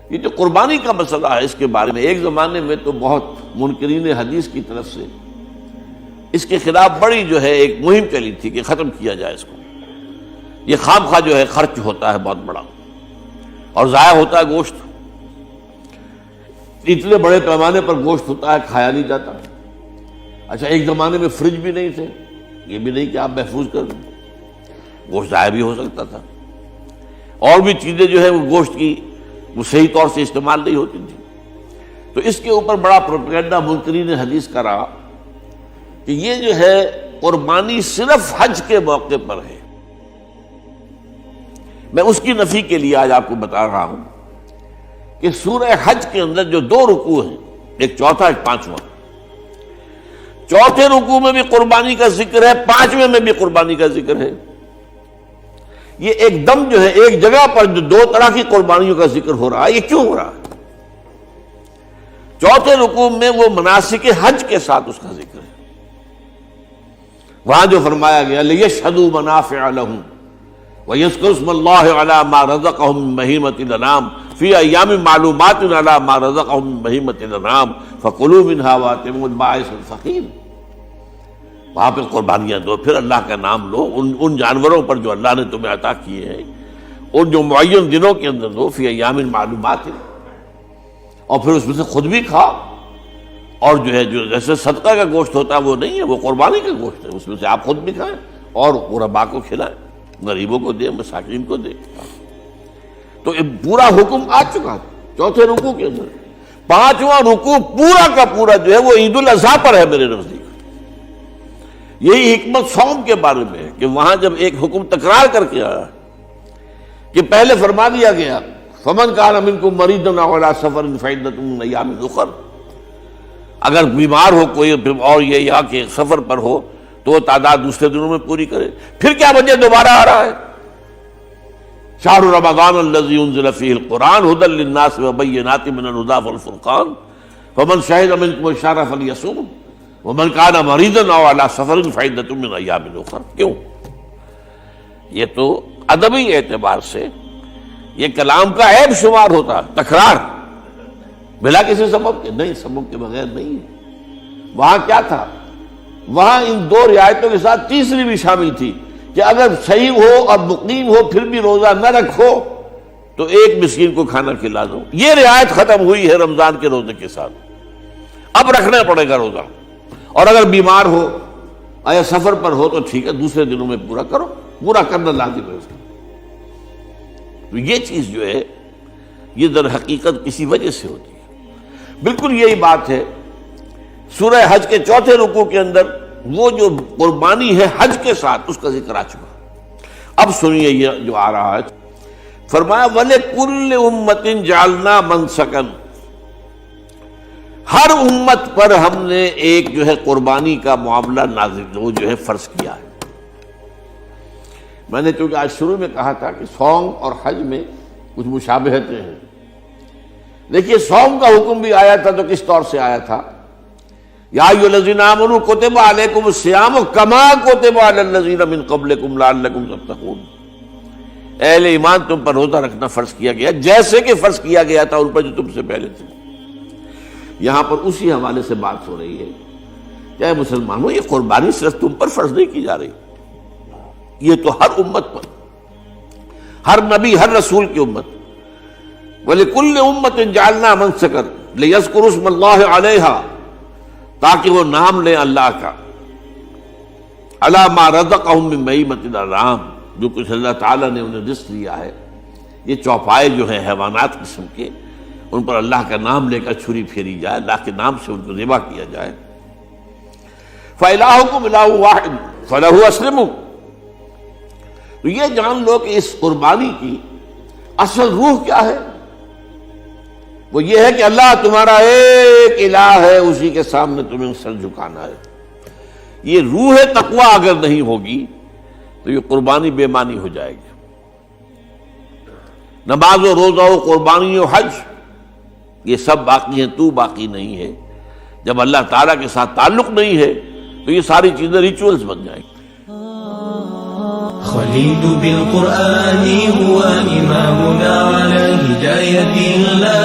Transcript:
یہ جو قربانی کا مسئلہ ہے، اس کے بارے میں ایک زمانے میں تو بہت منکرین حدیث کی طرف سے اس کے خلاف بڑی جو ہے ایک مہم چلی تھی کہ ختم کیا جائے اس کو، یہ خام خواہ جو ہے خرچ ہوتا ہے بہت بڑا اور ضائع ہوتا ہے گوشت، اتنے بڑے پیمانے پر گوشت ہوتا ہے کھایا نہیں جاتا۔ اچھا ایک زمانے میں فریج بھی نہیں تھے، یہ بھی نہیں کہ آپ محفوظ کر دیں، گوشت ضائع بھی ہو سکتا تھا، اور بھی چیزیں جو ہے وہ گوشت کی وہ صحیح طور سے استعمال نہیں ہوتی تھی۔ تو اس کے اوپر بڑا پروپیگنڈا منکرین حدیث کا رہا کہ یہ جو ہے قربانی صرف حج کے موقع پر ہے۔ میں اس کی نفی کے لیے آج آپ کو بتا رہا ہوں کہ سورہ حج کے اندر جو 2 رکوع ہیں، ایک چوتھا ایک پانچواں، چوتھے رکوع میں بھی قربانی کا ذکر ہے، پانچویں میں بھی قربانی کا ذکر ہے۔ یہ ایک دم جو ہے ایک جگہ پر جو 2 طرح کی قربانیوں کا ذکر ہو رہا ہے، یہ کیوں ہو رہا ہے؟ چوتھے رکوع میں وہ مناسک حج کے ساتھ اس کا ذکر ہے، وہاں جو فرمایا گیا لِيَشْهَدُوا مَنَافِعَ لَهُمْ وَيَذْكُرُوا اسْمَ اللَّهِ عَلَىٰ مَا رَزَقَهُم مِّن بَهِيمَةِ الْأَنْعَامِ فِي أَيَّامٍ مَّعْلُومَاتٍ عَلَىٰ مَا رَزَقَهُم مِّن بَهِيمَةِ الْأَنْعَامِ فَكُلُوا مِنْهَا وَأَطْعِمُوا الْبَائِسَ الْفَقِيرَ۔ وہاں پہ قربانیاں دو، پھر اللہ کا نام لو، ان جانوروں پر جو اللہ نے تمہیں عطا کیے ہیں ان جو معین دنوں کے اندر دو، فی ایام معلومات، اور پھر اس میں سے خود بھی کھاؤ، اور جو ہے جو جیسے صدقہ کا گوشت ہوتا ہے وہ نہیں ہے، وہ قربانی کا گوشت ہے، اس میں سے آپ خود بھی کھائیں اور غرباء کو کھلائیں، غریبوں کو دیں، مساکین کو دیں۔ تو یہ پورا حکم آ چکا ہے چوتھے رکوع کے اندر۔ پانچواں رکوع پورا کا پورا جو ہے وہ عید الاضحیٰ پر ہے میرے نزدیک۔ یہی حکمت صوم کے بارے میں ہے کہ وہاں جب ایک حکم تکرار کر کے آیا کہ پہلے فرما دیا گیا فَمَنْ كَانَ مِنْكُمْ مَرِيضًا أَوْ عَلَىٰ سَفَرٍ فَعِدَّةٌ مِّنْ أَيَّامٍ أُخَرَ، اگر بیمار ہو کوئی اور یہ یا کہ سفر پر ہو تو وہ تعداد دوسرے دنوں میں پوری کرے۔ پھر کیا وجہ دوبارہ آ رہا ہے؟ شَهْرُ رَمَضَانَ الَّذِي أُنزِلَ فِيهِ الْقُرْآنُ هُدًى لِّلنَّاسِ وَبَيِّنَاتٍ مِّنَ الْهُدَىٰ وَالْفُرْقَانِ فَمَنْ شَهِدَ مِنكُمُ الشَّهْرَ فَلْيَصُمْهُ وَمَنْ كَانَ مَرِيضًا أَوْ عَلَىٰ سَفَرٍ فَعِدَّةٌ مِّنْ أَيَّامٍ أُخَرَ۔ کیوں؟ یہ تو ادبی اعتبار سے یہ کلام کا عیب شمار ہوتا، تکرار بلا کسی سبب کے، نہیں سبب کے بغیر نہیں ہے۔ وہاں کیا تھا؟ وہاں ان 2 رعایتوں کے ساتھ تیسری بھی شامل تھی کہ اگر صحیح ہو اور مقیم ہو پھر بھی روزہ نہ رکھو تو ایک مسکین کو کھانا کھلا دو۔ یہ رعایت ختم ہوئی ہے رمضان کے روزے کے ساتھ، اب رکھنا پڑے گا روزہ، اور اگر بیمار ہو یا سفر پر ہو تو ٹھیک ہے دوسرے دنوں میں پورا کرو، پورا کرنا لازم ہے اس کا۔ تو یہ چیز جو ہے یہ در حقیقت کسی وجہ سے ہوتی ہے۔ بالکل یہی بات ہے سورہ حج کے چوتھے رکوع کے اندر، وہ جو قربانی ہے حج کے ساتھ اس کا ذکر آ چکا۔ اب سنیے یہ جو آ رہا ہے، فرمایا وَلِكُلِّ أُمَّةٍ جَعَلْنَا مَنْسَكًا، ہر امت پر ہم نے ایک جو ہے قربانی کا معاملہ نازل وہ جو ہے فرض کیا ہے۔ میں نے چونکہ آج شروع میں کہا تھا کہ صوم اور حج میں کچھ مشابہتیں ہیں۔ دیکھیے صوم کا حکم بھی آیا تھا تو کس طور سے آیا تھا؟ یا ایھا الذین آمنوا کتب علیکم الصیام کما کتب علی الذین من قبلکم لعلکم تتقون، اہل ایمان تم پر روزہ رکھنا فرض کیا گیا جیسے کہ فرض کیا گیا تھا ان پر جو تم سے پہلے تھے۔ یہاں پر اسی حوالے سے بات ہو رہی ہے کہ اے مسلمانوں یہ قربانی صرف تم پر فرض نہیں کی جا رہی، یہ تو ہر امت پر، ہر نبی ہر رسول کی امت۔ وَلِكُلِّ أُمَّةٍ جَعَلْنَا مَنْسَكًا لِيَذْكُرُوا اسْمَ اللَّهِ عَلَيْهَا، تاکہ وہ نام لیں اللہ کا، عَلَىٰ مَا رَزَقَهُم مِّن بَهِيمَةِ الْأَنْعَامِ، جو کچھ اللہ تعالیٰ نے انہیں رزق دیا ہے۔ یہ چوپائے جو ہیں حیوانات قسم کے، ان پر اللہ کا نام لے کر چھری پھیری جائے، اللہ کے نام سے ان کو ذبح کیا جائے۔ فَإِلَٰهُكُمْ إِلَٰهٌ وَاحِدٌ فَلَهُ أَسْلِمُوا، تو یہ جان لو کہ اس قربانی کی اصل روح کیا ہے؟ وہ یہ ہے کہ اللہ تمہارا ایک الہ ہے، اسی کے سامنے تمہیں سر جھکانا ہے۔ یہ روح تقوی اگر نہیں ہوگی تو یہ قربانی بے معنی ہو جائے گی۔ نماز و روزہ و قربانی و حج یہ سب باقی ہیں، تو باقی نہیں ہے۔ جب اللہ تعالیٰ کے ساتھ تعلق نہیں ہے تو یہ ساری چیزیں ریچولز بن جائیں گی۔ خليل بالقرآن هو إمامنا على هداية الله